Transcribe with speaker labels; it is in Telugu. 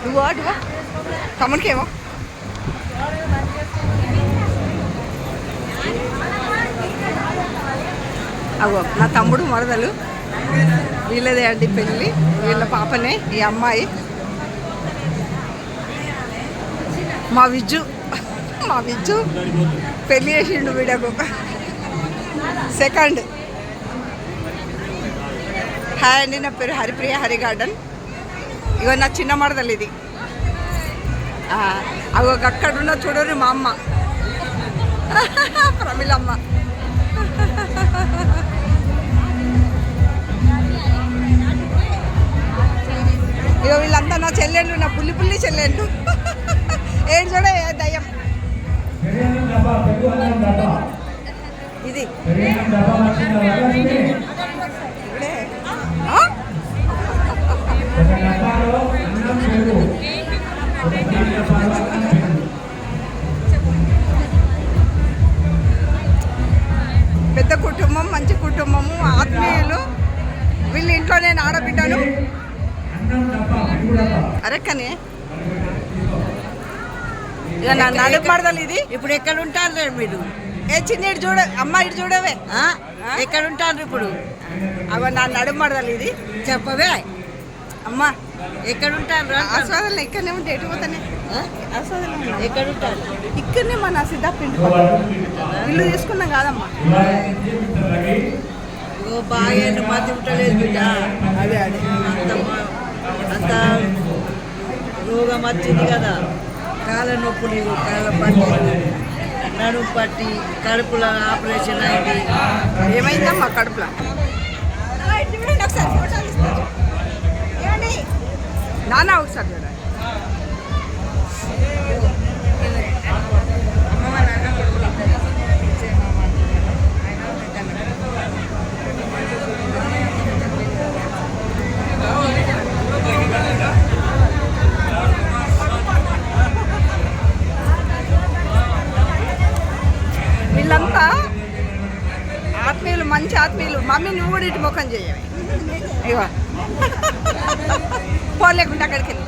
Speaker 1: నువ్వా తమ్ముడికేమో అగో నా తమ్ముడు మరదలు వీళ్ళదే అండి పెళ్ళి. వీళ్ళ పాపనే ఈ అమ్మాయి. మా విజ్జు పెళ్ళి చేసిండు వీడకు సెకండ్. హాయ్ అండి, నా పేరు హరిప్రియ, హరి గార్డెన్. ఇగో నా చిన్న మరదలు ఇది. అగో అక్కడున్న చూడరు మా అమ్మ ప్రమిళమ్మ. ఇగో వీళ్ళంతా నా చెల్లెండు, నా పుల్లి చెల్లెండు. ఏం చూడ దయ్యం ఇది. పెద్ద కుటుంబం, మంచి కుటుంబము, ఆత్మీయులు. వీళ్ళ ఇంట్లో నేను ఆడబిడ్డను. అరెక్కనే ఇక నా నడుపు మరదలు ఇది.
Speaker 2: ఇప్పుడు ఎక్కడ ఉంటారు మీరు?
Speaker 1: ఏ చిన్న ఇటు చూడ అమ్మ, ఇటు చూడవే.
Speaker 2: ఎక్కడ ఉంటారు ఇప్పుడు?
Speaker 1: అవ నా నడుపు మరదలు ఇది.
Speaker 2: చెప్పవే
Speaker 1: అమ్మ
Speaker 2: ఎక్కడ ఉంటారు?
Speaker 1: ఆస్వాదనలో ఇక్కడనే ఉంటే ఎటు పోతానే. ఆస్వాదనలో
Speaker 2: ఎక్కడ ఉంటారు?
Speaker 1: ఇక్కడనే మన సిద్ధార్థ ఇంటి ఇల్లు తీసుకున్నాం కాదమ్మా.
Speaker 2: బాగా మధ్య ఉండలేదు బిడ్డ.
Speaker 1: అదే
Speaker 2: అంత రోగం వచ్చింది కదా, కాళ్ళ నొప్పులు, కాళ్ళ పట్టి, నడుము పట్టి, కడుపులో ఆపరేషన్ అయింది.
Speaker 1: ఏమైందమ్మా కడుపులో? నాన్న ఒకసారి చూడండి. వీళ్ళంతా ఆత్మీయులు, మంచి ఆత్మీయులు. మమ్మీ నువ్వు కూడా ఇటు ముఖం చేయవి. ఇగో పోలేకుండా అక్కడికి వెళ్ళి